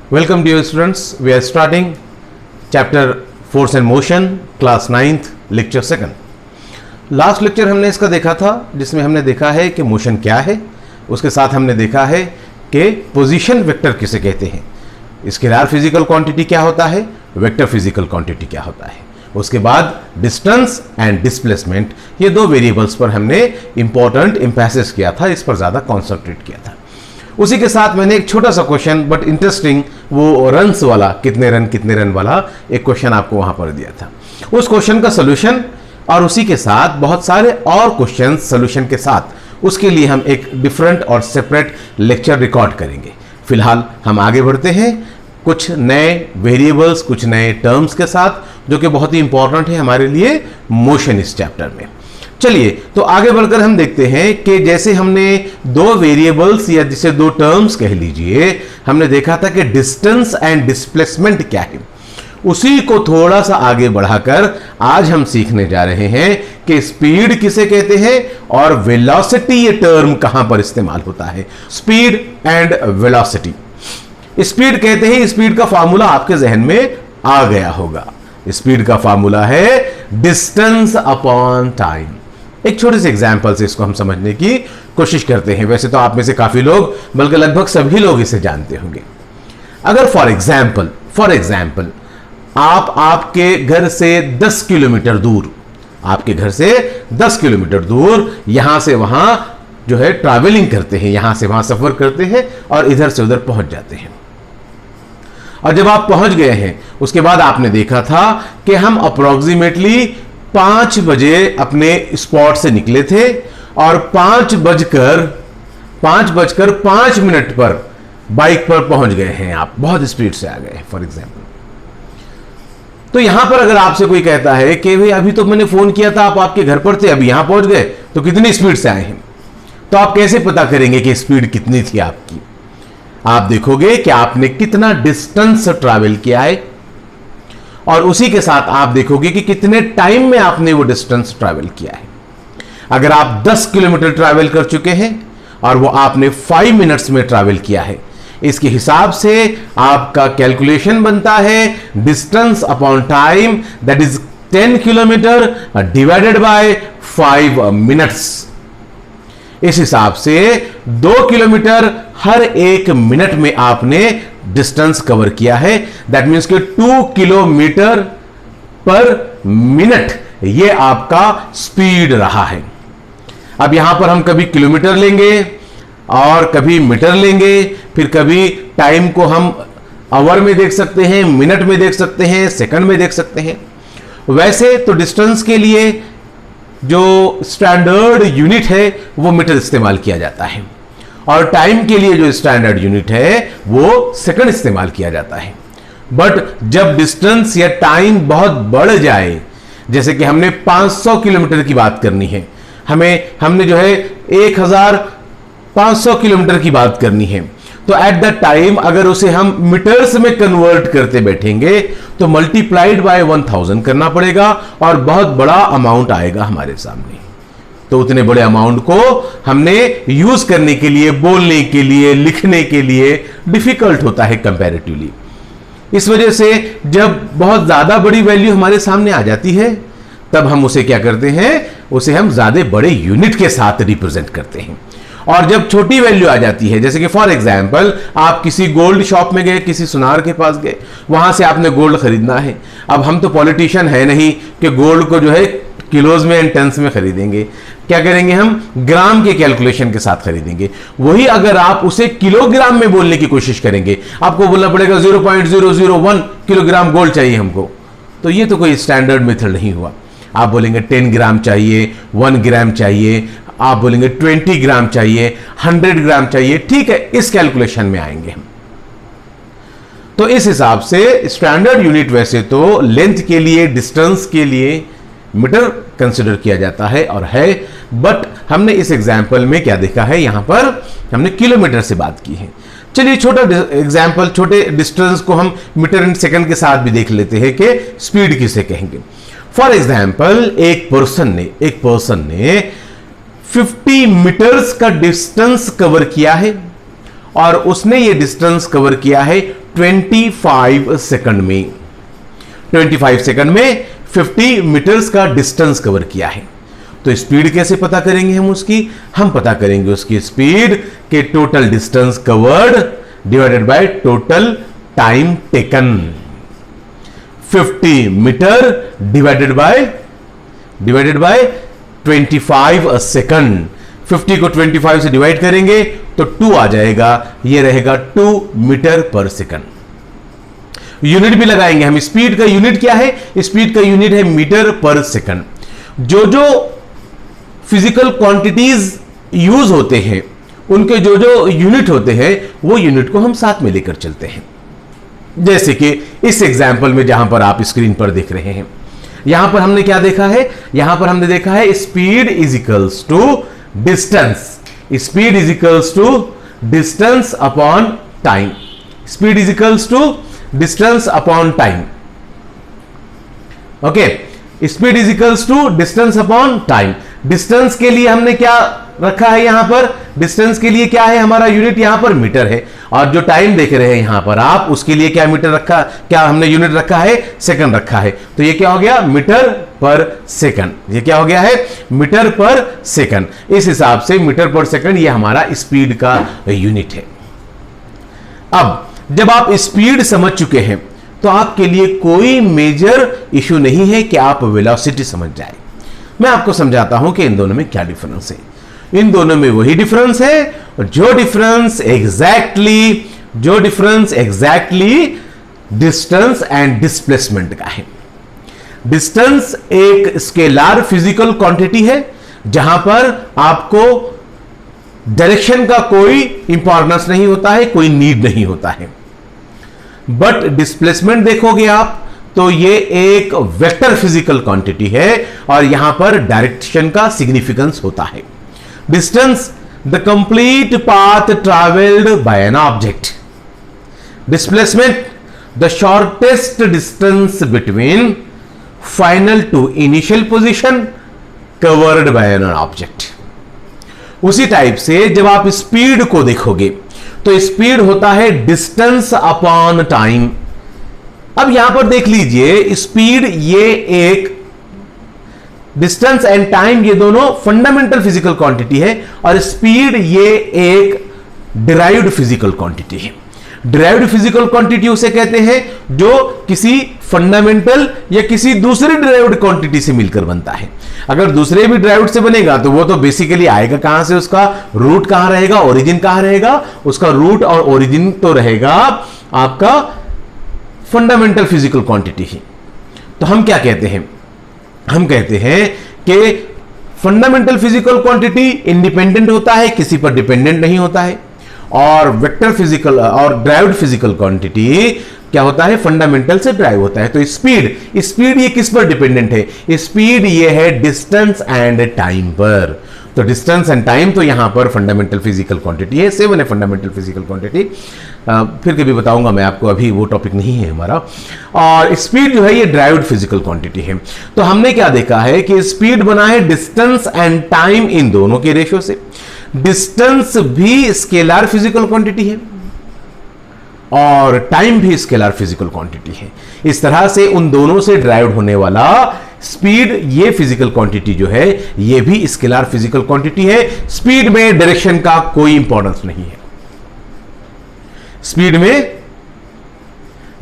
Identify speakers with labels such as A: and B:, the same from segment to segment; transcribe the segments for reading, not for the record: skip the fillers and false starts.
A: Welcome dear students, we are starting chapter Force and Motion, class 9th, lecture 2nd. Last lecture हमने इसका देखा था जिसमें हमने देखा है कि मोशन क्या है, उसके साथ हमने देखा है कि पोजीशन वेक्टर किसे कहते हैं, स्केलर फिजिकल क्वांटिटी क्या होता है, वेक्टर फिजिकल क्वांटिटी क्या होता है, उसके बाद डिस्टेंस एंड डिस्प्लेसमेंट, ये दो वेरिएबल्स पर हमने इंपॉर्टेंट एम्फेसिस किया था, इस पर ज़्यादा कॉन्सेंट्रेट किया था. उसी के साथ मैंने एक छोटा सा क्वेश्चन बट इंटरेस्टिंग, वो रन्स वाला, कितने रन वाला एक क्वेश्चन आपको वहां पर दिया था. उस क्वेश्चन का सोल्यूशन और उसी के साथ बहुत सारे और क्वेश्चन सोल्यूशन के साथ, उसके लिए हम एक डिफरेंट और सेपरेट लेक्चर रिकॉर्ड करेंगे. फिलहाल हम आगे बढ़ते हैं कुछ नए वेरिएबल्स, कुछ नए टर्म्स के साथ, जो कि बहुत ही इंपॉर्टेंट है हमारे लिए मोशन इस चैप्टर में. चलिए तो आगे बढ़कर हम देखते हैं कि जैसे हमने दो वेरिएबल्स या जिसे दो टर्म्स कह लीजिए, हमने देखा था कि डिस्टेंस एंड डिस्प्लेसमेंट क्या है. उसी को थोड़ा सा आगे बढ़ाकर आज हम सीखने जा रहे हैं कि स्पीड किसे कहते हैं और वेलोसिटी, ये टर्म कहां पर इस्तेमाल होता है. Speed and velocity. स्पीड कहते हैं, स्पीड का फार्मूला आपके जहन में आ गया होगा. स्पीड का फार्मूला है डिस्टेंस अपॉन टाइम. एक छोटे से एग्जांपल से इसको हम समझने की कोशिश करते हैं. वैसे तो आप में से काफी लोग, बल्कि लगभग सभी लोग इसे जानते होंगे. अगर फॉर एग्जांपल आप आपके घर से 10 किलोमीटर दूर, आपके घर से 10 किलोमीटर दूर यहां से वहां जो है ट्रैवलिंग करते हैं, यहां से वहां सफर करते हैं और इधर से उधर पहुंच जाते हैं. और जब आप पहुंच गए हैं, उसके बाद आपने देखा था कि हम अप्रोक्सीमेटली 5 बजे अपने स्पॉट से निकले थे और 5 बजकर 5 मिनट पर बाइक पर पहुंच गए हैं. आप बहुत स्पीड से आ गए फॉर एग्जांपल. तो यहां पर अगर आपसे कोई कहता है कि भाई अभी तो मैंने फोन किया था, आप आपके घर पर थे, अभी यहां पहुंच गए, तो कितनी स्पीड से आए हैं, तो आप कैसे पता करेंगे कि स्पीड कितनी थी आपकी. आप देखोगे कि आपने कितना डिस्टेंस ट्रैवल किया है और उसी के साथ आप देखोगे कि कितने टाइम में आपने वो डिस्टेंस ट्रैवल किया है. अगर आप 10 किलोमीटर ट्रैवल कर चुके हैं और वो आपने 5 मिनट्स में ट्रैवल किया है, इसके हिसाब से आपका कैलकुलेशन बनता है distance upon time, that is 10 kilometre divided by 5 minutes. इस हिसाब से 2 किलोमीटर हर 1 मिनट में आपने डिस्टेंस कवर किया है. दैट मीन्स कि 2 किलोमीटर पर मिनट, ये आपका स्पीड रहा है. अब यहां पर हम कभी किलोमीटर लेंगे और कभी मीटर लेंगे, फिर कभी टाइम को हम आवर में देख सकते हैं, मिनट में देख सकते हैं, सेकंड में देख सकते हैं. वैसे तो डिस्टेंस के लिए जो स्टैंडर्ड यूनिट है वो मीटर इस्तेमाल किया जाता है और टाइम के लिए जो स्टैंडर्ड यूनिट है वो सेकंड इस्तेमाल किया जाता है. बट जब डिस्टेंस या टाइम बहुत बढ़ जाए, जैसे कि हमने 500 किलोमीटर की बात करनी है, हमने जो है 1500 किलोमीटर की बात करनी है, तो एट दैट टाइम अगर उसे हम मीटर्स में कन्वर्ट करते बैठेंगे तो मल्टीप्लाइड बाय 1000 करना पड़ेगा और बहुत बड़ा अमाउंट आएगा हमारे सामने. तो उतने बड़े अमाउंट को हमने यूज करने के लिए, बोलने के लिए, लिखने के लिए डिफिकल्ट होता है कंपैरेटिवली. इस वजह से जब बहुत ज्यादा बड़ी वैल्यू हमारे सामने आ जाती है, तब हम उसे क्या करते हैं, उसे हम ज्यादा बड़े यूनिट के साथ रिप्रेजेंट करते हैं. और जब छोटी वैल्यू आ जाती है, जैसे कि फॉर एग्जांपल आप किसी गोल्ड शॉप में गए, किसी सुनार के पास गए, वहां से आपने गोल्ड खरीदना है. अब हम तो पॉलिटिशियन है नहीं कि गोल्ड को जो है किलोज में एंड टन्स में खरीदेंगे. क्या करेंगे, हम ग्राम के कैलकुलेशन के साथ खरीदेंगे. वही अगर आप उसे किलोग्राम में बोलने की कोशिश करेंगे, आपको बोलना पड़ेगा 0.001 किलोग्राम गोल्ड चाहिए हमको. तो ये तो कोई स्टैंडर्ड मेथड नहीं हुआ. आप बोलेंगे 10 ग्राम चाहिए, 1 ग्राम चाहिए, आप बोलेंगे 20 ग्राम चाहिए, 100 ग्राम चाहिए. ठीक है, इस कैलकुलेशन में आएंगे हम. तो इस हिसाब से स्टैंडर्ड यूनिट वैसे तो लेंथ के लिए, डिस्टेंस के लिए मीटर कंसिडर किया जाता है और है, बट हमने इस एग्जाम्पल में क्या देखा है, यहां पर हमने किलोमीटर से बात की है. चलिए छोटा एग्जाम्पल, छोटे डिस्टेंस को हम मीटर एंड सेकंड के साथ भी देख लेते हैं कि स्पीड किसे कहेंगे. फॉर एग्जाम्पल एक पर्सन ने 50 मीटर्स का डिस्टेंस कवर किया है और उसने ये डिस्टेंस कवर किया है 25 सेकंड में, 25 सेकंड में 50 मीटर्स का डिस्टेंस कवर किया है। तो स्पीड कैसे पता करेंगे हम पता करेंगे उसकी स्पीड के total distance covered divided by total time taken. 50 metre divided by 25 second. 50 को 25 से डिवाइड करेंगे तो 2 आ जाएगा, ये रहेगा 2 मीटर पर सेकंड। यूनिट भी लगाएंगे हम। स्पीड का यूनिट क्या है? स्पीड का यूनिट है मीटर पर सेकंड। जो फिजिकल क्वांटिटीज यूज होते हैं उनके जो यूनिट होते हैं वो यूनिट को हम साथ में लेकर चलते हैं। जैसे कि इस एग्जाम्पल में जहां पर आप स्क्रीन पर देख रहे हैं, यहां पर हमने क्या देखा है? यहां पर हमने देखा है speed is equals to distance. Speed is equals to distance upon time. Speed is equals to distance upon time. Okay, speed is equals to distance upon time. Distance के लिए हमने क्या रखा है? यहां पर डिस्टेंस के लिए क्या है? हमारा यूनिट यहां पर मीटर है, और जो टाइम देख रहे हैं यहां पर आप, उसके लिए क्या मीटर रखा, क्या हमने यूनिट रखा है? सेकंड रखा है। तो ये क्या हो गया? Metre per second. ये क्या हो गया है? Metre per second. इस हिसाब से मीटर पर सेकंड ये हमारा स्पीड का यूनिट है। अब जब आप स्पीड समझ चुके हैं तो आपके लिए कोई मेजर इशू नहीं है कि आप वेलोसिटी समझ जाए। मैं आपको समझाता हूं कि इन दोनों में क्या डिफरेंस है। इन दोनों में वही डिफरेंस है जो difference exactly distance and displacement का है। डिस्टेंस एक स्केलर फिजिकल क्वांटिटी है जहां पर आपको डायरेक्शन का कोई इंपॉर्टेंस नहीं होता है, कोई नीड नहीं होता है। बट डिस्प्लेसमेंट देखोगे आप तो ये एक वेक्टर फिजिकल क्वांटिटी है और यहां पर डायरेक्शन का सिग्निफिकेंस होता है। Distance the complete path travelled by an object. Displacement the shortest distance between final to initial position covered by an object. उसी टाइप से जब आप स्पीड को देखोगे तो स्पीड होता है डिस्टेंस अपॉन टाइम। अब यहां पर देख लीजिए, स्पीड ये एक, डिस्टेंस एंड टाइम ये दोनों फंडामेंटल फिजिकल क्वांटिटी है, और स्पीड ये एक डिराइव्ड फिजिकल क्वांटिटी है। डिराइव्ड फिजिकल क्वांटिटी उसे कहते हैं जो किसी फंडामेंटल या किसी दूसरे डिराइव्ड क्वांटिटी से मिलकर बनता है। अगर दूसरे भी डिराइव्ड से बनेगा तो वो तो बेसिकली आएगा कहां से? उसका रूट कहां रहेगा, ओरिजिन कहां रहेगा? उसका रूट और ओरिजिन तो रहेगा आपका फंडामेंटल फिजिकल क्वांटिटी ही। तो हम क्या कहते हैं? हम कहते हैं कि फंडामेंटल फिजिकल क्वांटिटी इंडिपेंडेंट होता है, किसी पर डिपेंडेंट नहीं होता है, और वेक्टर फिजिकल और ड्राइव्ड फिजिकल क्वांटिटी क्या होता है? फंडामेंटल से ड्राइव होता है। तो स्पीड ये किस पर डिपेंडेंट है? स्पीड ये है डिस्टेंस एंड टाइम पर। तो डिस्टेंस एंड टाइम तो यहां पर फंडामेंटल फिजिकल क्वांटिटी है, 7 है फंडामेंटल फिजिकल क्वांटिटी। फिर कभी बताऊंगा मैं आपको, अभी वो टॉपिक नहीं है हमारा। और स्पीड जो है ये ड्राइव्ड फिजिकल क्वांटिटी है। तो हमने क्या देखा है कि स्पीड बना है डिस्टेंस एंड टाइम इन दोनों के रेशो से। डिस्टेंस भी स्केलर फिजिकल क्वांटिटी है और टाइम भी स्केलर फिजिकल क्वांटिटी है। इस तरह से उन दोनों से ड्राइव होने वाला स्पीड, ये फिजिकल क्वांटिटी जो है ये भी स्केलर फिजिकल क्वांटिटी है। स्पीड में डायरेक्शन का कोई इंपॉर्टेंस नहीं है। स्पीड में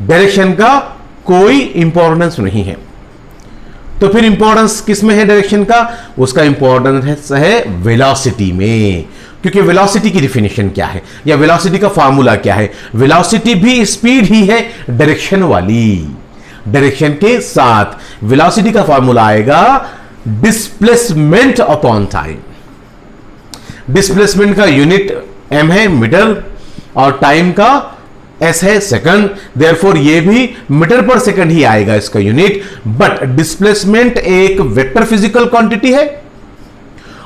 A: डायरेक्शन का कोई इंपॉर्टेंस नहीं है। तो फिर इंपॉर्टेंस किस में है डायरेक्शन का? उसका इंपॉर्टेंस है वेलोसिटी में। क्योंकि वेलोसिटी की डिफिनेशन क्या है या वेलोसिटी का फार्मूला क्या है? वेलोसिटी भी स्पीड ही है डायरेक्शन वाली। डायरेक्शन के साथ वेलोसिटी का फार्मूला आएगा डिस्प्लेसमेंट अपॉन टाइम। डिस्प्लेसमेंट का यूनिट m है, मीटर, और टाइम का s है, सेकंड। देयरफॉर ये भी मीटर पर सेकंड ही आएगा इसका यूनिट। बट डिस्प्लेसमेंट एक वेक्टर फिजिकल क्वांटिटी है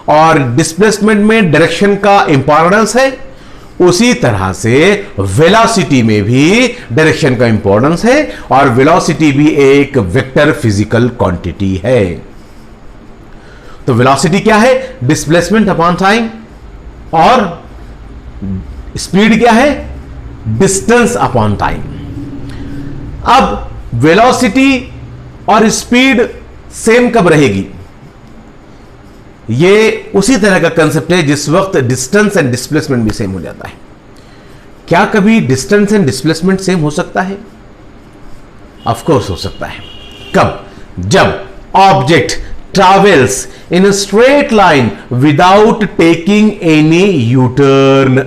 A: और डिस्प्लेसमेंट में डायरेक्शन का इंपॉर्टेंस है। उसी तरह से वेलोसिटी में भी डायरेक्शन का इंपॉर्टेंस है और वेलोसिटी भी एक वेक्टर फिजिकल क्वांटिटी है। तो वेलोसिटी क्या है? डिस्प्लेसमेंट अपॉन टाइम, और स्पीड क्या है? Distance upon time. अब वेलोसिटी और स्पीड सेम कब रहेगी? ये उसी तरह का कंसेप्ट है जिस वक्त डिस्टेंस एंड डिस्प्लेसमेंट भी सेम हो जाता है। क्या कभी डिस्टेंस एंड डिस्प्लेसमेंट सेम हो सकता है? ऑफ कोर्स हो सकता है। कब? जब object travels in a straight line without taking any U turn.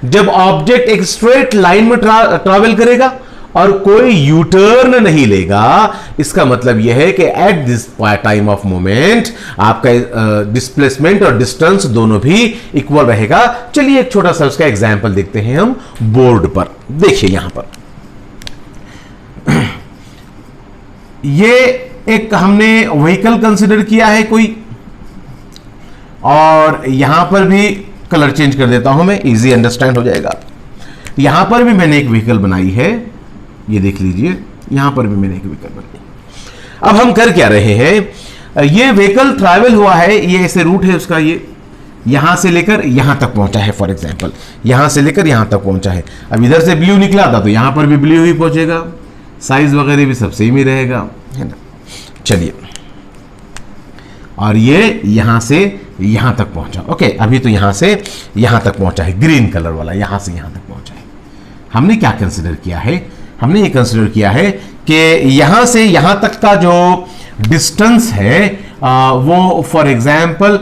A: जब ऑब्जेक्ट एक स्ट्रेट लाइन में ट्रैवल करेगा और कोई यू टर्न नहीं लेगा, इसका मतलब यह है कि at this time of moment आपका डिस्प्लेसमेंट और डिस्टेंस दोनों भी इक्वल रहेगा। चलिए एक छोटा सा उसका एग्जांपल देखते हैं हम बोर्ड पर। देखिए यहां पर ये एक हमने व्हीकल कंसीडर किया है कोई, और यहां पर भी कलर चेंज कर देता हूं मैं, इजी अंडरस्टैंड हो जाएगा। यहां पर भी मैंने एक व्हीकल बनाई है, ये देख लीजिए, यहां पर भी मैंने एक व्हीकल बनाई। अब हम कर क्या रहे हैं, ये व्हीकल ट्रैवल हुआ है, ये ऐसे रूट है उसका, ये यहां से लेकर यहां तक पहुंचा है। फॉर एग्जांपल यहां से लेकर यहां तक पहुंचा है। अब इधर से ब्लू निकला था तो यहां पर भी ब्लू ही पहुंचेगा, साइज वगैरह भी सब सेम ही रहेगा, है ना। चलिए, और ये यहां से यहां तक पहुंचा। ओके, अभी तो यहां से यहां तक पहुंचा है, ग्रीन कलर वाला यहां से यहां तक पहुंचा है। हमने क्या कंसिडर किया है? हमने ये कंसिडर किया है कि यहां से यहां तक का जो डिस्टेंस है वो फॉर एग्जांपल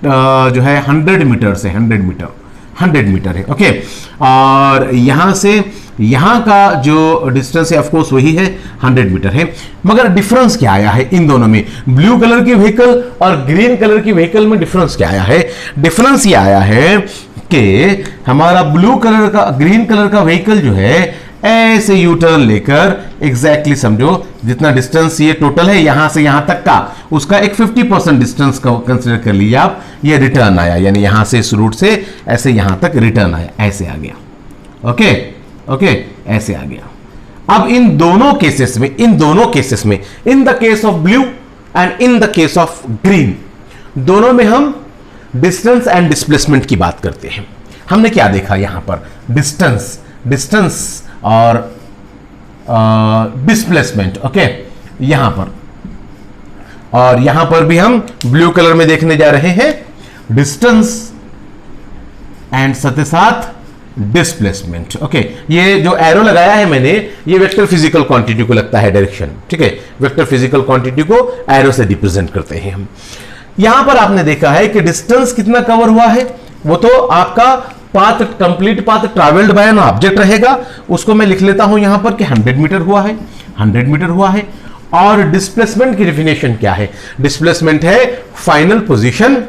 A: जो है 100 मीटर से 100 मीटर है। ओके, और यहां से यहां का जो डिस्टेंस है ऑफ कोर्स वही है 100 मीटर है। मगर डिफरेंस क्या आया है इन दोनों में? ब्लू कलर की व्हीकल और ग्रीन कलर की व्हीकल में डिफरेंस क्या आया है? डिफरेंस ये आया है कि हमारा ब्लू कलर का, ग्रीन कलर का व्हीकल जो है ऐसे यू टर्न लेकर एग्जैक्टली समझो जितना डिस्टेंस ये टोटल है यहां से यहां तक का, उसका एक 50% डिस्टेंस का कंसिडर कर लीजिए आप, ये रिटर्न आया, यानी यहां से इस रूट से ऐसे यहां तक रिटर्न आया, ऐसे आ गया। ओके ओके, ऐसे आ गया। अब इन दोनों केसेस में, इन the case of blue and in the case of green, दोनों में हम डिस्टेंस एंड डिस्प्लेसमेंट की बात करते हैं। हमने क्या देखा यहां पर? डिस्टेंस और डिस्प्लेसमेंट। ओके, यहां पर और यहां पर भी हम ब्लू कलर में देखने जा रहे हैं डिस्टेंस एंड साथ साथ डिस्प्लेसमेंट। ओके, ये जो एरो लगाया है मैंने, ये वेक्टर फिजिकल क्वांटिटी को लगता है डायरेक्शन, ठीक है। वेक्टर फिजिकल क्वांटिटी को एरो से रिप्रेजेंट करते हैं हम। यहां पर आपने देखा है कि डिस्टेंस कितना कवर हुआ है, वो तो आपका path, complete path travelled by an object रहेगा, उसको मैं लिख लेता हूं यहां पर कि 100 मीटर हुआ है, 100 मीटर हुआ है। और डिस्प्लेसमेंट की डेफिनेशन क्या है? डिस्प्लेसमेंट है final position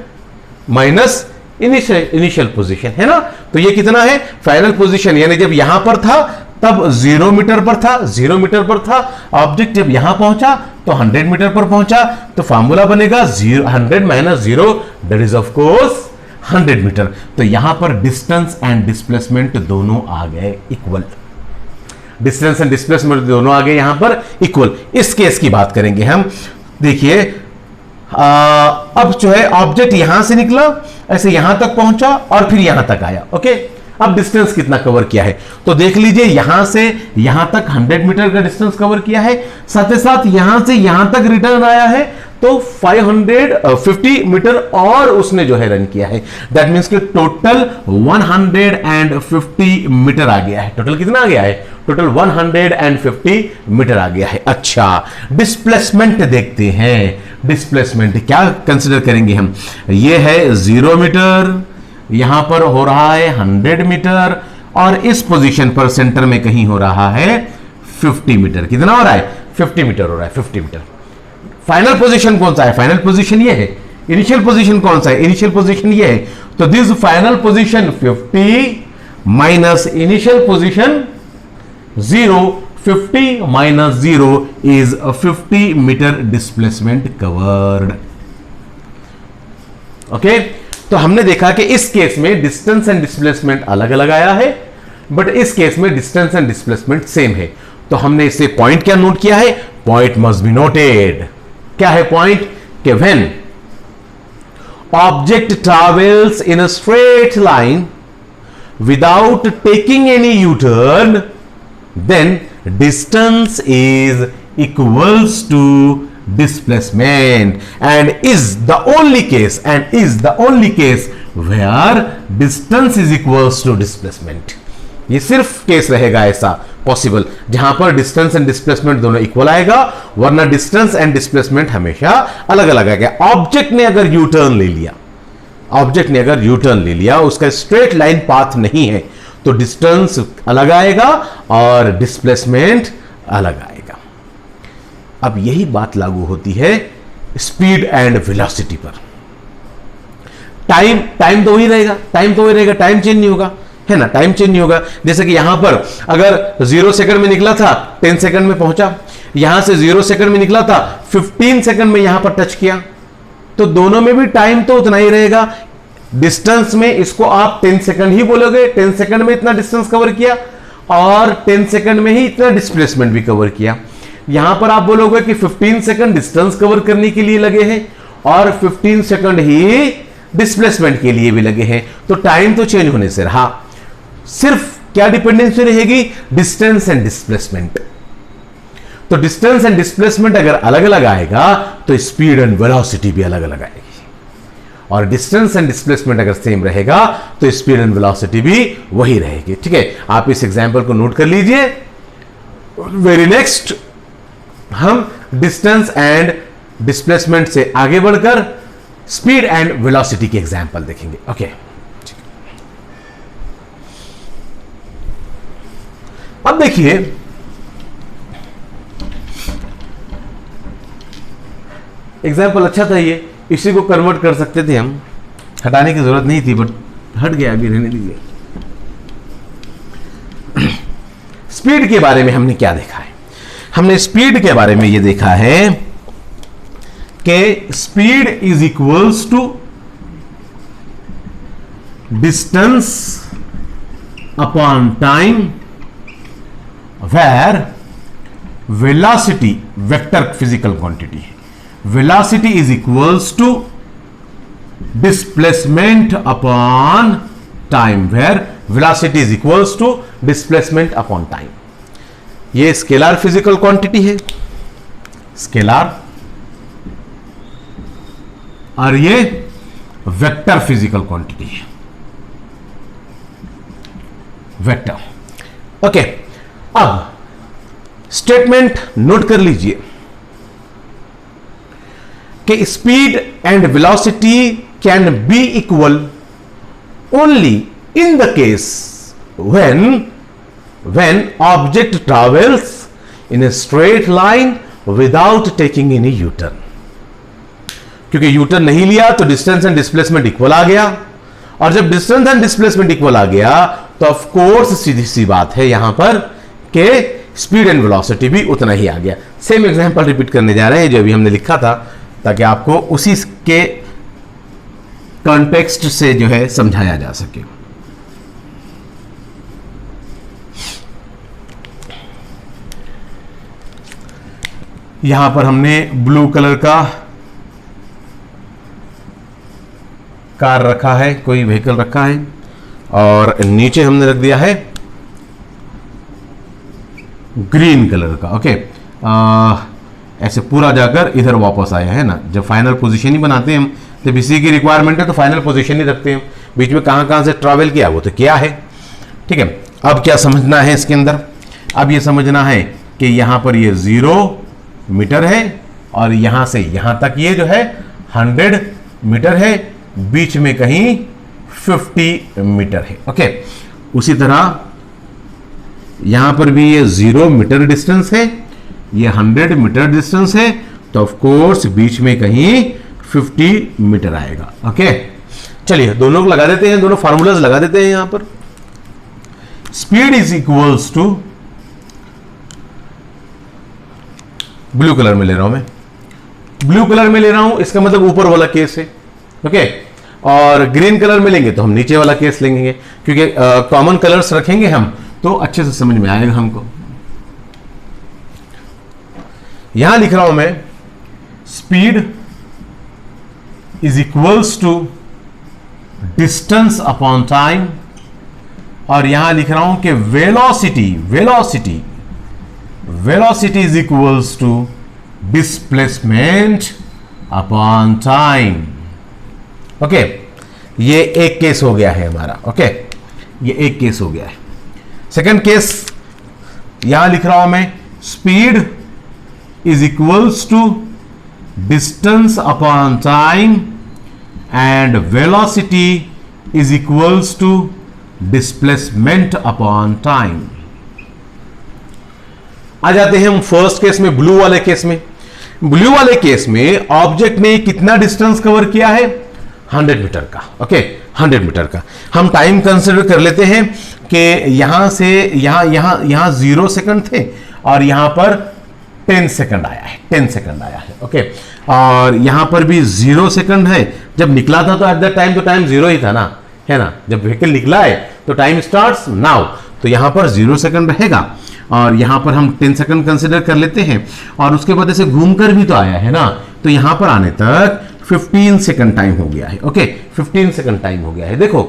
A: minus initial position, है ना। तो ये कितना है? फाइनल पोजीशन, यानी जब यहां पर था तब 0 मीटर पर था, 0 मीटर पर था। ऑब्जेक्ट जब यहां पहुंचा तो 100 मीटर पर पहुंचा, तो फॉर्मूला बनेगा 100 minus 0, that is of course 100 metre. तो यहां पर डिस्टेंस एंड डिस्प्लेसमेंट दोनों आ गए इक्वल, डिस्टेंस एंड डिस्प्लेसमेंट दोनों आ गए यहां पर इक्वल। इस केस की बात करेंगे हम। देखिए अब जो है ऑब्जेक्ट यहां से निकला, ऐसे यहां तक पहुंचा और फिर यहां तक आया। ओके, अब डिस्टेंस कितना कवर किया है तो देख लीजिए, यहां से यहां तक 100 मीटर का डिस्टेंस कवर किया है, साथ ही साथ यहां से यहां तक रिटर्न आया है तो 550 मीटर और उसने जो है रन किया है। दैट मींस कि टोटल 150 मीटर आ गया है। टोटल कितना आ गया है? टोटल 150 मीटर आ गया है। अच्छा, डिस्प्लेसमेंट देखते हैं। डिस्प्लेसमेंट क्या कंसिडर करेंगे हम? ये है 0 मीटर, यहां पर हो रहा है 100 मीटर, और इस पोजीशन पर सेंटर में कहीं हो रहा है 50 मीटर। कितना हो रहा है? 50 मीटर हो रहा है, 50 मीटर। फाइनल पोजीशन कौन सा है? फाइनल पोजीशन ये है। इनिशियल पोजीशन कौन सा है? इनिशियल पोजीशन ये है। तो this final position 50 minus initial position 0, 50 minus 0 is 50 metre displacement covered. Okay, तो हमने देखा कि इस केस में डिस्टेंस एंड डिस्प्लेसमेंट अलग अलग आया है, बट इस केस में डिस्टेंस एंड डिस्प्लेसमेंट सेम है। तो हमने इसे पॉइंट क्या नोट किया है? Point must be noted. क्या है पॉइंट? कि when object travels in a straight line without taking any U turn, then distance is equals to displacement and is the only case where distance is equals to displacement. ये सिर्फ case रहेगा ऐसा possible जहां पर distance and displacement दोनों equal आएगा, वरना distance and displacement हमेशा अलग अलग आएगा. ऑब्जेक्ट ने अगर यू टर्न ले लिया, उसका स्ट्रेट लाइन पाथ नहीं है, तो डिस्टेंस अलग आएगा और डिस्प्लेसमेंट अलग आएगा. अब यही बात लागू होती है स्पीड एंड वेलोसिटी पर. टाइम तो वही रहेगा, टाइम चेंज नहीं होगा, है ना, टाइम चेंज नहीं होगा. जैसे कि यहां पर अगर 0 सेकंड में निकला था 10 सेकंड में पहुंचा, यहां से 0 सेकंड में निकला था 15 सेकंड में यहां पर टच किया, तो दोनों में भी टाइम तो उतना ही रहेगा. डिस्टेंस में इसको आप 10 सेकंड ही बोलोगे, 10 सेकंड में इतना डिस्टेंस कवर किया, और 10 सेकंड में ही इतना डिस्प्लेसमेंट भी कवर किया. यहां पर आप बोलोगे कि 15 सेकंड डिस्टेंस कवर करने के लिए लगे हैं और 15 सेकंड ही डिस्प्लेसमेंट के लिए भी लगे हैं, तो टाइम तो चेंज होने से रहा. सिर्फ क्या डिपेंडेंसी रहेगी? Distance and displacement. तो डिस्टेंस एंड डिस्प्लेसमेंट अगर अलग अलग आएगा तो स्पीड एंड वेलोसिटी भी अलग अलग आएगी, और डिस्टेंस एंड डिस्प्लेसमेंट अगर सेम रहेगा तो स्पीड एंड वेलोसिटी भी वही रहेगी. ठीक है, आप इस एग्जांपल को नोट कर लीजिए. वेरी नेक्स्ट हम डिस्टेंस एंड डिस्प्लेसमेंट से आगे बढ़कर स्पीड एंड वेलोसिटी के एग्जांपल देखेंगे. ओके, अब देखिए एग्जाम्पल अच्छा था ये, इसी को कन्वर्ट कर सकते थे हम, हटाने की जरूरत नहीं थी, बट हट गया, अभी रहने दीजिए. स्पीड के बारे में हमने क्या देखा है? हमने स्पीड के बारे में ये देखा है कि speed is equals to distance upon time, where velocity vector physical quantity है. Velocity is equals to displacement upon time, where velocity is equals to displacement upon time. ये स्केलर फिजिकल क्वांटिटी है, स्केलर, और ये vector physical quantity है, vector. Okay, अब statement note कर लीजिए कि speed and velocity can be equal only in the case when object travels in a straight line without taking any U-turn. क्योंकि U-turn नहीं लिया तो डिस्टेंस एंड डिस्प्लेसमेंट इक्वल आ गया, और जब डिस्टेंस एंड डिस्प्लेसमेंट इक्वल आ गया तो ऑफ कोर्स सीधी सी बात है यहां पर कि स्पीड एंड वेलोसिटी भी उतना ही आ गया. सेम एग्जांपल रिपीट करने जा रहे हैं जो अभी हमने लिखा था, ताकि आपको उसी के कॉन्टेक्स्ट से जो है समझाया जा सके. यहां पर हमने ब्लू कलर का कार रखा है, कोई व्हीकल रखा है, और नीचे हमने रख दिया है ग्रीन कलर का. ओके, ऐसे पूरा जाकर इधर वापस आया है ना. जब फाइनल पोजीशन ही बनाते हैं हम, जब इसी की रिक्वायरमेंट है तो फाइनल पोजीशन ही रखते हैं. बीच में कहां से ट्रैवल किया वो तो क्या है. ठीक है, अब क्या समझना है इसके अंदर? अब ये समझना है कि यहां पर ये 0 मीटर है, और यहां से यहां तक ये जो है 100 मीटर है, बीच में कहीं 50 मीटर है. ओके, उसी तरह यहां पर भी ये 0 मीटर डिस्टेंस है, ये 100 मीटर डिस्टेंस है, तो ऑफ कोर्स बीच में कहीं 50 मीटर आएगा. ओके, चलिए दोनों को लगा देते हैं, दोनों फार्मूलाज लगा देते हैं. यहां पर speed is equals to, blue colour में ले रहा हूं मैं, ब्लू कलर में ले रहा हूं, इसका मतलब ऊपर वाला केस है. ओके, और ग्रीन कलर में लेंगे तो हम नीचे वाला केस लेंगे, क्योंकि कॉमन कलर्स रखेंगे हम तो अच्छे से समझ में आएगा हमको. यहां लिख रहा हूं मैं speed is equals to distance upon time, और यहां लिख रहा हूं कि velocity velocity is equals to displacement upon time. Okay, ये एक केस हो गया है हमारा। ओके, ये एक केस हो गया है। सेकंड केस यहां लिख रहा हूं मैं, speed is equals to distance upon time and velocity is equals to displacement upon time. आ जाते हैं हम फर्स्ट केस में, ब्लू वाले केस में। ब्लू वाले केस में ऑब्जेक्ट ने कितना डिस्टेंस कवर किया है? 100 मीटर का। ओके, 100 मीटर का। हम टाइम कंसिडर कर लेते हैं कि यहां से यहां 0 सेकंड थे और यहां पर 10 सेकंड आया है, 10 सेकंड आया है। ओके, और यहां पर भी 0 सेकंड है। जब निकला था तो एट दैट टाइम तो टाइम 0 ही था ना, है ना। जब व्हीकल निकला है तो टाइम स्टार्ट्स नाउ, तो यहां पर 0 सेकंड रहेगा और यहां पर हम 10 सेकंड कंसिडर कर लेते हैं। और उसके बाद ऐसे घूमकर भी तो आया है ना, तो यहां पर आने तक 15 सेकंड टाइम हो गया है। ओके, 15 सेकंड टाइम हो गया है। देखो,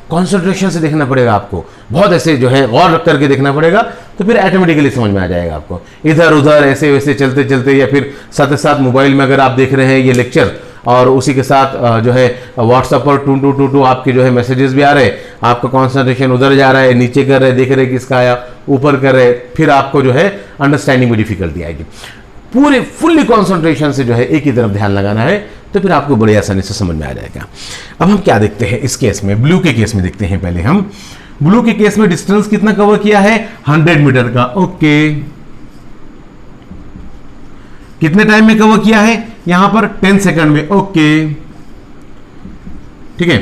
A: कॉन्सेंट्रेशन से देखना पड़ेगा आपको, बहुत ऐसे जो है गौर रख करके देखना पड़ेगा, तो फिर ऑटोमेटिकली समझ में आ जाएगा आपको। इधर उधर ऐसे वैसे चलते चलते, या फिर साथ ही साथ मोबाइल में अगर आप देख रहे हैं ये लेक्चर और उसी के साथ जो है व्हाट्सएप पर टू आपके जो है मैसेजेस भी आ रहे हैं, आपका कॉन्सेंट्रेशन उधर जा रहा है, नीचे कर रहे, देख रहे किसका आया, ऊपर कर रहे, फिर आपको जो है अंडरस्टैंडिंग में डिफिकल्टी आएगी। पूरे फुल्ली कॉन्सेंट्रेशन से जो है एक ही तरफ ध्यान लगाना है, तो फिर आपको बड़ी आसानी से समझ में आ जाएगा। अब हम क्या देखते हैं इस केस में, ब्लू के केस में देखते हैं। पहले हम ब्लू के केस में डिस्टेंस कितना कवर किया है? 100 मीटर का। ओके, कितने टाइम में कवर किया है? यहां पर 10 सेकंड में। ओके, ठीक है।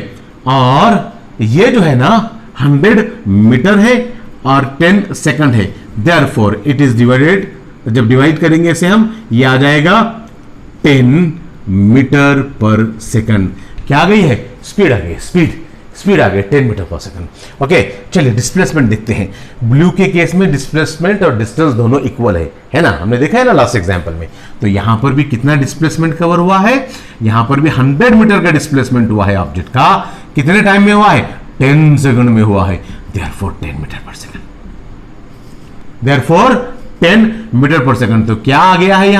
A: और ये जो है ना 100 मीटर है और 10 सेकंड है, देयरफॉर इट इज डिवाइडेड, जब डिवाइड करेंगे इसे हम, ये आ जाएगा 10 मीटर पर सेकंड। क्या आ गई है? स्पीड आ गई, स्पीड आ गई 10 मीटर पर सेकंड। ओके, चलिए डिस्प्लेसमेंट देखते हैं। ब्लू के केस में डिस्प्लेसमेंट और डिस्टेंस दोनों इक्वल है ना, हमने देखा है ना लास्ट एग्जांपल में। तो यहां पर भी कितना डिस्प्लेसमेंट कवर हुआ है? यहां पर भी 100 मीटर का डिस्प्लेसमेंट हुआ है ऑब्जेक्ट का। कितने टाइम में हुआ है? 10 सेकंड में हुआ है, therefore 10 metre per second, therefore 10 metre per second. तो क्या आ गया है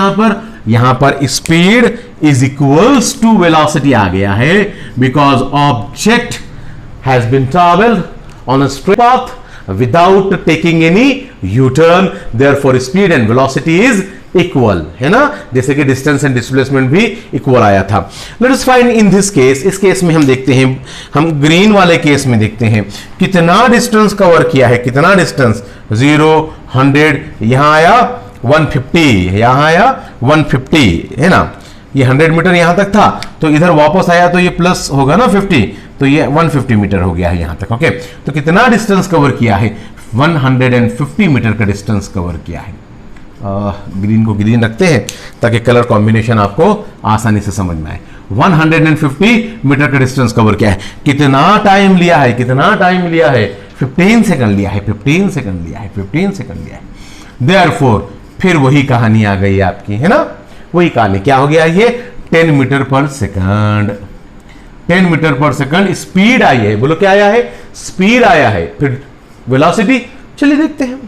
A: यहां पर speed is equals to velocity आ गया है, because object has been travelled on a straight path without taking any U turn, therefore speed and velocity is equal, है ना। जैसे कि डिस्टेंस एंड डिस्प्लेसमेंट भी इक्वल आया था। Let us find in this case, इस केस में हम देखते हैं, हम ग्रीन वाले केस में देखते हैं कितना डिस्टेंस कवर किया है, कितना डिस्टेंस, 0, 100, यहां आया 150, यहां आया 150, है ना। ये 100 मीटर यहां तक था, तो इधर वापस आया तो ये प्लस होगा ना 50, तो ये 150 मीटर हो गया है यहां तक। ओके, तो कितना डिस्टेंस कवर किया है? 150 मीटर का डिस्टेंस कवर किया है। ग्रीन को ग्रीन रखते हैं ताकि कलर कॉम्बिनेशन आपको आसानी से समझ में आए। 150 मीटर का डिस्टेंस कवर किया है। कितना टाइम लिया है? कितना टाइम लिया है? 15 सेकंड लिया है, 15 सेकंड लिया है, 15 सेकंड लिया है। देयरफॉर फिर वही कहानी आ गई आपकी, है ना। वही कहानी क्या हो गया? ये 10 metre per second, 10 metre per second speed आई है। बोलो क्या आया है? स्पीड आया है। फिर वेलोसिटी, चलिए देखते हैं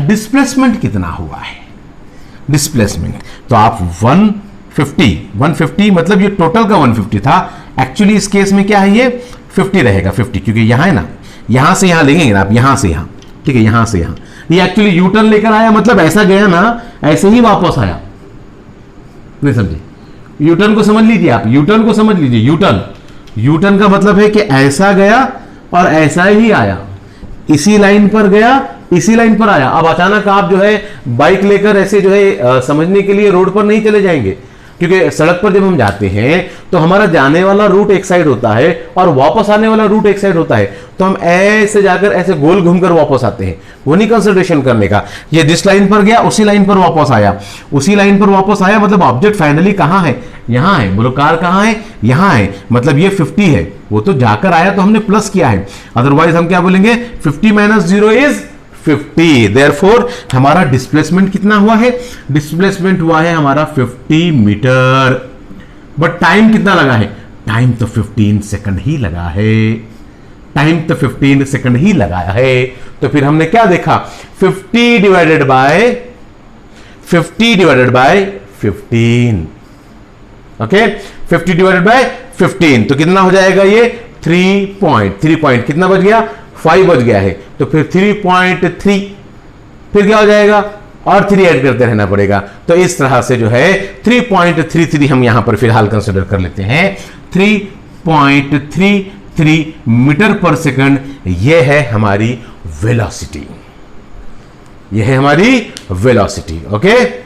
A: डिस्प्लेसमेंट कितना हुआ है। डिस्प्लेसमेंट तो आप 150 मतलब ये टोटल का 150 था, एक्चुअली इस केस में क्या है? ये 50 रहेगा, 50, क्योंकि यहां है ना, यहां से यहां लेंगे ना आप, यहां से यहां, ठीक है, यहां से यहां। ये एक्चुअली यू टर्न लेकर आया, मतलब ऐसा गया ना, ऐसे ही वापस आया। नहीं समझे? यू टर्न को समझ लीजिए आप, यू टर्न को समझ लीजिए। यू टर्न का मतलब है कि ऐसा गया और ऐसा ही आया, इसी लाइन पर गया, इसी लाइन पर आया। अब अचानक आप जो है बाइक लेकर ऐसे जो है समझने के लिए रोड पर नहीं चले जाएंगे, क्योंकि सड़क पर जब हम जाते हैं तो हमारा जाने वाला रूट एक साइड होता है और वापस आने वाला रूट एक साइड होता है, तो हम ऐसे जाकर ऐसे गोल घूमकर वापस आते हैं। वो नहीं कंसिडरेशन करने का, ये जिस लाइन पर गया उसी लाइन पर वापस आया, उसी लाइन पर वापस आया, मतलब ऑब्जेक्ट फाइनली कहां है? यहां है। बोलो कार कहां है? यहां है, मतलब ये 50 है। वो तो जाकर आया तो हमने प्लस किया है, अदरवाइज हम क्या बोलेंगे? 50 - 0 इज 50। देयरफॉर हमारा डिस्प्लेसमेंट कितना हुआ है? डिस्प्लेसमेंट हुआ है हमारा 50 मीटर। बट टाइम कितना लगा है? टाइम तो 15 सेकंड ही लगा है। टाइम तो 15 सेकंड ही लगाया है। तो फिर हमने क्या देखा, 50 divided by 15, okay, 50 divided by 15 तो कितना हो जाएगा ये 3 पॉइंट कितना बच गया, 5 बच गया है। तो फिर 3.3 फिर क्या हो जाएगा, और 3 ऐड करते रहना पड़ेगा। तो इस तरह से जो है 3.33 हम यहां पर फिलहाल कंसिडर कर लेते हैं। 3.33 मीटर पर सेकंड यह है हमारी वेलोसिटी, यह है हमारी वेलोसिटी। ओके,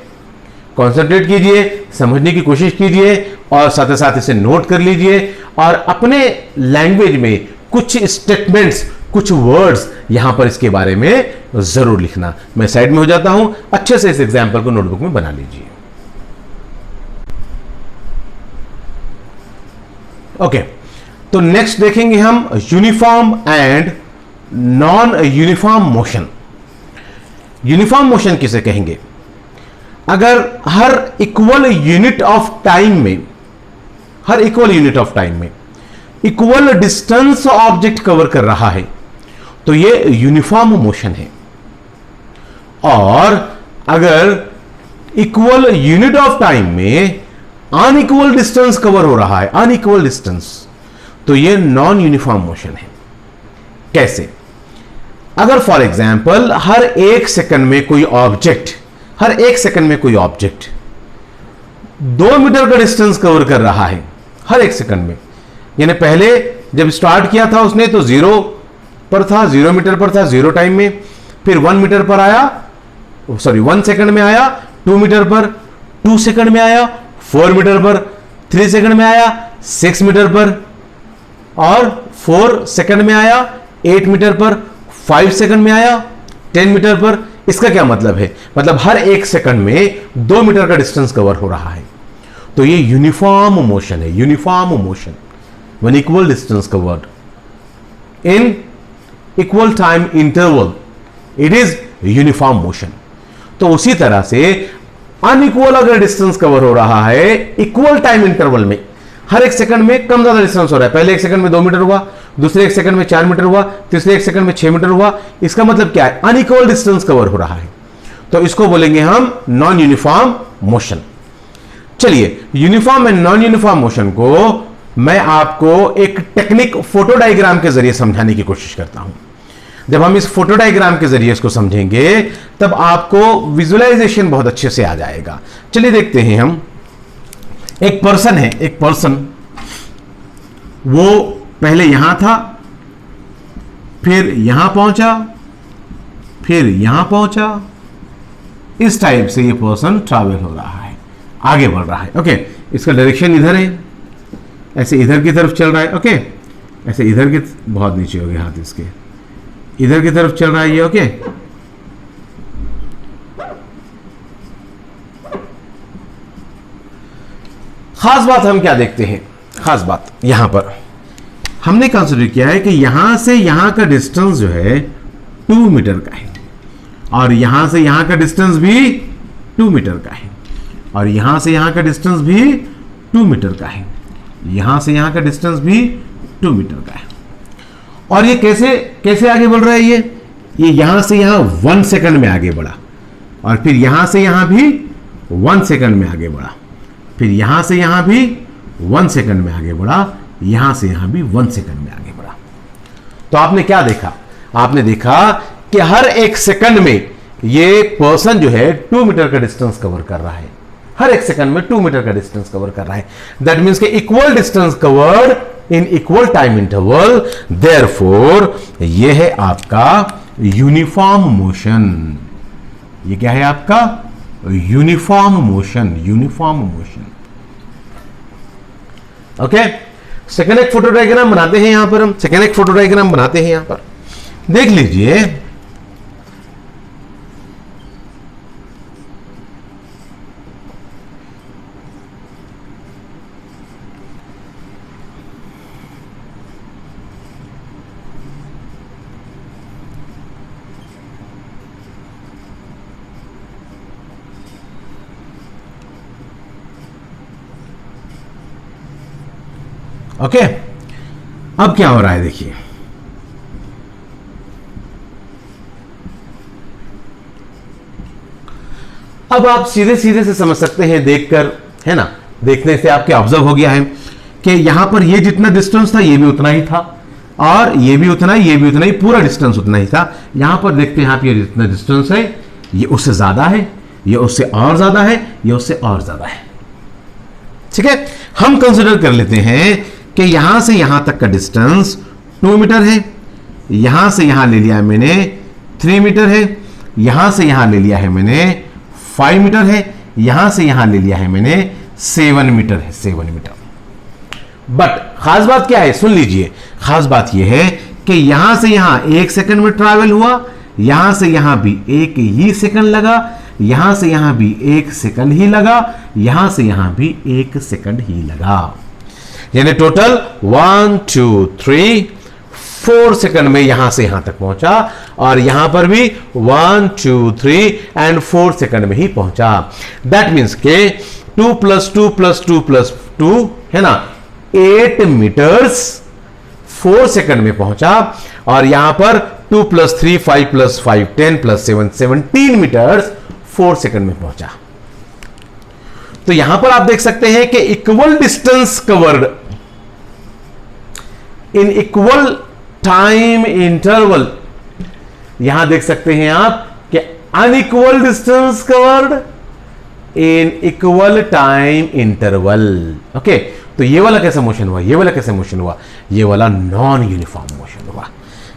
A: कॉन्सेंट्रेट कीजिए, समझने की कोशिश कीजिए और साथ ही साथ इसे नोट कर लीजिए और अपने लैंग्वेज में कुछ स्टेटमेंट्स, कुछ वर्ड्स यहां पर इसके बारे में जरूर लिखना। मैं साइड में हो जाता हूं, अच्छे से इस एग्जांपल को नोटबुक में बना लीजिए। ओके, तो नेक्स्ट देखेंगे हम uniform and non uniform motion. Uniform motion किसे कहेंगे, अगर हर इक्वल यूनिट ऑफ टाइम में, हर इक्वल यूनिट ऑफ टाइम में इक्वल डिस्टेंस ऑब्जेक्ट कवर कर रहा है तो ये यूनिफॉर्म मोशन है। और अगर इक्वल यूनिट ऑफ टाइम में अनइक्वल डिस्टेंस कवर हो रहा है, अनइक्वल डिस्टेंस, तो ये नॉन यूनिफॉर्म मोशन है। कैसे, अगर फॉर एग्जांपल हर एक सेकंड में कोई ऑब्जेक्ट, हर एक सेकंड में कोई ऑब्जेक्ट 2 मीटर का डिस्टेंस कवर कर रहा है हर एक सेकंड में, यानी पहले जब स्टार्ट किया था उसने तो 0 पर था, 0 मीटर पर था 0 टाइम में, फिर 1 मीटर पर आया, सॉरी 1 सेकंड में आया, 2 मीटर पर 2 सेकंड में आया, 4 मीटर पर 3 सेकंड में आया, 6 मीटर पर और 4 सेकंड में आया, 8 मीटर पर 5 सेकंड में आया, 10 मीटर पर। इसका क्या मतलब है, मतलब हर एक सेकंड में 2 मीटर का डिस्टेंस कवर हो रहा है। तो ये यूनिफॉर्म मोशन है, uniform motion, when equal distance covered in equal time interval, it is uniform motion. तो उसी तरह से अनइक्वल अगर डिस्टेंस कवर हो रहा है इक्वल टाइम इंटरवल में, हर एक सेकंड में कम ज्यादा डिस्टेंस हो रहा है, पहले एक सेकंड में 2 मीटर हुआ, दूसरे एक सेकंड में 4 मीटर हुआ, तीसरे एक सेकंड में 6 मीटर हुआ, इसका मतलब क्या है, अनइक्वल डिस्टेंस कवर हो रहा है। तो इसको बोलेंगे हम नॉन यूनिफॉर्म मोशन। चलिए, uniform and non uniform motion को मैं आपको एक टेक्निक फोटो डायग्राम के जरिए समझाने की कोशिश करता हूं। जब हम इस फोटो डायग्राम के जरिए इसको समझेंगे तब आपको विजुअलाइजेशन बहुत अच्छे से आ जाएगा। चलिए देखते हैं हम, एक पर्सन है, एक पर्सन वो पहले यहां था, फिर यहां पहुंचा, फिर यहां पहुंचा, इस टाइप से ये पर्सन ट्रैवल हो रहा है, आगे बढ़ रहा है। ओके, इसका डायरेक्शन इधर है, ऐसे इधर की तरफ चल रहा है। ओके, ऐसे इधर की, बहुत नीचे हो गए हाथ इसके, इधर की तरफ चल रहा है ये। ओके, खास बात हम क्या देखते हैं, खास बात यहां पर हमने कंसीडर किया है कि यहां से यहां का डिस्टेंस जो है 2 मीटर का है, और यहां से यहां का डिस्टेंस भी 2 मीटर का है, और यहां से यहां का डिस्टेंस भी 2 मीटर का है, यहां से यहां का डिस्टेंस भी 2 मीटर का है। और ये कैसे कैसे आगे बढ़ रहा है, ये यहां से यहां 1 सेकंड में आगे बढ़ा, और फिर यहां से यहां भी 1 सेकंड में आगे बढ़ा, फिर यहां से यहां भी 1 सेकंड में आगे बढ़ा, यहां से यहां भी 1 सेकंड में आगे बढ़ा। तो आपने क्या देखा, आपने देखा कि हर एक सेकंड में ये पर्सन जो है 2 मीटर का डिस्टेंस कवर कर रहा है, हर एक सेकंड में 2 मीटर का डिस्टेंस कवर कर रहा है। दैट मीन्स कि equal distance covered in equal time interval, therefore ये है आपका यूनिफॉर्म मोशन। ये क्या है आपका uniform motion, uniform motion. Okay, second एक फोटो डायग्राम बनाते हैं यहां पर, हम सेकेंड एक फोटो डायग्राम बनाते हैं यहां पर, देख लीजिए। ओके, अब क्या हो रहा है देखिए, अब आप सीधे सीधे से समझ सकते हैं देखकर, है ना, देखने से आपके ऑब्जर्व हो गया है कि यहां पर ये जितना डिस्टेंस था ये भी उतना ही था, और ये भी उतना ही, ये भी उतना ही, पूरा डिस्टेंस उतना ही था। यहां पर देखते हैं आप, ये जितना डिस्टेंस है ये उससे ज्यादा है, ये उससे और ज्यादा है, ये उससे और ज्यादा है। ठीक है, हम कंसिडर कर लेते हैं कि यहां से यहां तक का डिस्टेंस 2 मीटर है, यहां से यहां ले लिया मैंने 3 मीटर है, यहां से यहां ले लिया है मैंने 5 मीटर है, यहां से यहां ले लिया है मैंने 7 मीटर है, 7 मीटर। बट खास बात क्या है, सुन लीजिए, खास बात यह है कि यहां से यहां 1 सेकंड में ट्रैवल हुआ, यहां से यहां भी 1 ही सेकंड लगा, यहां से यहां भी 1 सेकंड ही लगा, यहां से यहां भी 1 सेकंड ही लगा, यानी टोटल 1 2 3 4 सेकंड में यहां से यहां तक पहुंचा, और यहां पर भी 1 2 3 एंड 4 सेकंड में ही पहुंचा। दैट मीन्स के 2 + 2 + 2 + 2 है ना, 8 मीटर्स 4 सेकंड में पहुंचा, और यहां पर 2 + 3 5 + 5 10 + 7 17 मीटर्स 4 सेकंड में पहुंचा। तो यहां पर आप देख सकते हैं कि equal distance covered in equal time interval, यहां देख सकते हैं आप कि unequal distance covered in equal time interval. Okay, तो ये वाला कैसा मोशन हुआ, ये वाला कैसा मोशन हुआ, ये वाला नॉन यूनिफॉर्म मोशन हुआ।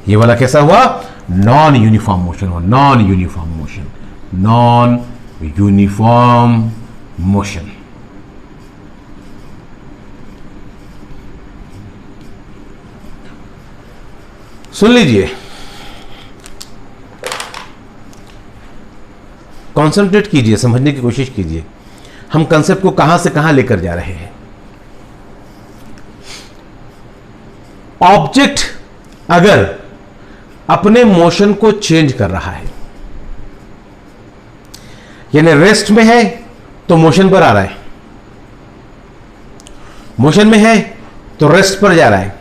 A: ये वाला कैसा हुआ, नॉन यूनिफॉर्म मोशन हुआ, non uniform motion, non uniform motion. सुन लीजिए, कॉन्सेंट्रेट कीजिए, समझने की कोशिश कीजिए, हम कंसेप्ट को कहां से कहां लेकर जा रहे हैं। ऑब्जेक्ट अगर अपने मोशन को चेंज कर रहा है, यानी रेस्ट में है तो मोशन पर आ रहा है, मोशन में है तो रेस्ट पर जा रहा है,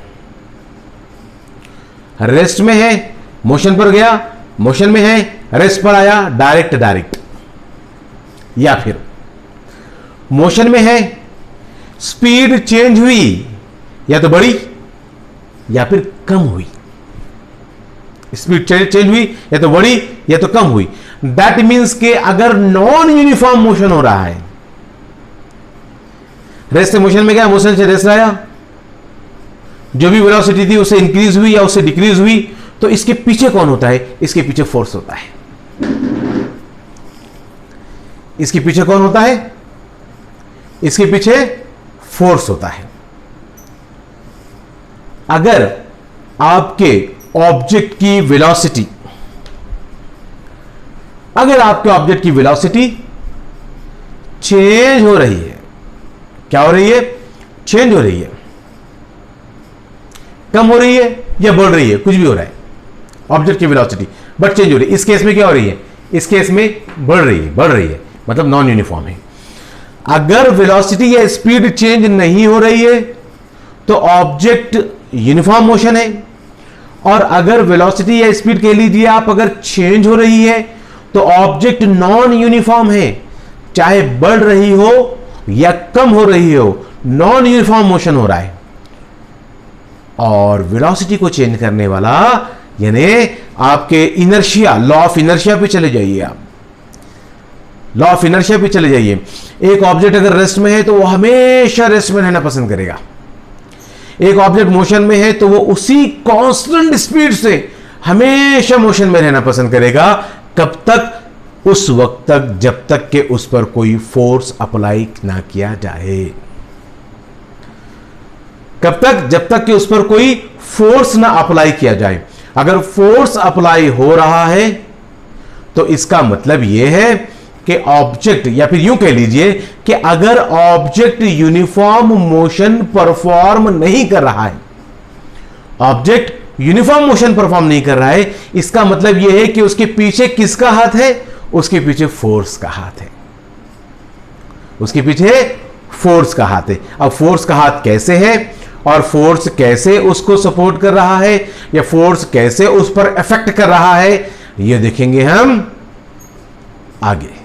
A: रेस्ट में है मोशन पर गया, मोशन में है रेस्ट पर आया, डायरेक्ट डायरेक्ट, या फिर मोशन में है स्पीड चेंज हुई, या तो बढ़ी या फिर कम हुई, स्पीड चेंज हुई या तो बढ़ी या तो कम हुई। दैट मीन्स के अगर नॉन यूनिफॉर्म मोशन हो रहा है, रेस्ट से मोशन में गया, मोशन से रेस्ट आया, जो भी वेलोसिटी थी उससे इंक्रीज हुई या उससे डिक्रीज हुई, तो इसके पीछे कौन होता है, इसके पीछे फोर्स होता है। इसके पीछे कौन होता है, इसके पीछे फोर्स होता है। अगर आपके ऑब्जेक्ट की वेलोसिटी, अगर आपके ऑब्जेक्ट की वेलोसिटी चेंज हो रही है, क्या हो रही है, चेंज हो रही है, कम हो रही है या बढ़ रही है, कुछ भी हो रहा है, ऑब्जेक्ट की वेलोसिटी बट चेंज हो रही है। इस केस में क्या हो रही है, इस केस में बढ़ रही है, बढ़ रही है, मतलब नॉन यूनिफॉर्म है। अगर वेलोसिटी या स्पीड चेंज नहीं हो रही है तो ऑब्जेक्ट यूनिफॉर्म मोशन है, और अगर वेलोसिटी या स्पीड कह लीजिए आप अगर चेंज हो रही है तो ऑब्जेक्ट नॉन यूनिफॉर्म है, चाहे बढ़ रही हो या कम हो रही हो, नॉन यूनिफॉर्म मोशन हो रहा है। और वेलोसिटी को चेंज करने वाला यानी आपके इनर्शिया, लॉ ऑफ इनर्शिया पे चले जाइए, आप लॉ ऑफ इनर्शिया पे चले जाइए। एक ऑब्जेक्ट अगर रेस्ट में है तो वो हमेशा रेस्ट में रहना पसंद करेगा, एक ऑब्जेक्ट मोशन में है तो वो उसी कांस्टेंट स्पीड से हमेशा मोशन में रहना पसंद करेगा। कब तक, उस वक्त तक जब तक कि उस पर कोई फोर्स अप्लाई ना किया जाए। कब तक, जब तक कि उस पर कोई फोर्स ना अप्लाई किया जाए। अगर फोर्स अप्लाई हो रहा है तो इसका मतलब यह है कि ऑब्जेक्ट, या फिर यूं कह लीजिए कि अगर ऑब्जेक्ट यूनिफॉर्म मोशन परफॉर्म नहीं कर रहा है, ऑब्जेक्ट यूनिफॉर्म मोशन परफॉर्म नहीं कर रहा है, इसका मतलब यह है कि उसके पीछे किसका हाथ है, उसके पीछे फोर्स का हाथ है, उसके पीछे फोर्स का हाथ है। अब फोर्स का हाथ कैसे है और फोर्स कैसे उसको सपोर्ट कर रहा है या फोर्स कैसे उस पर इफेक्ट कर रहा है, यह देखेंगे हम आगे।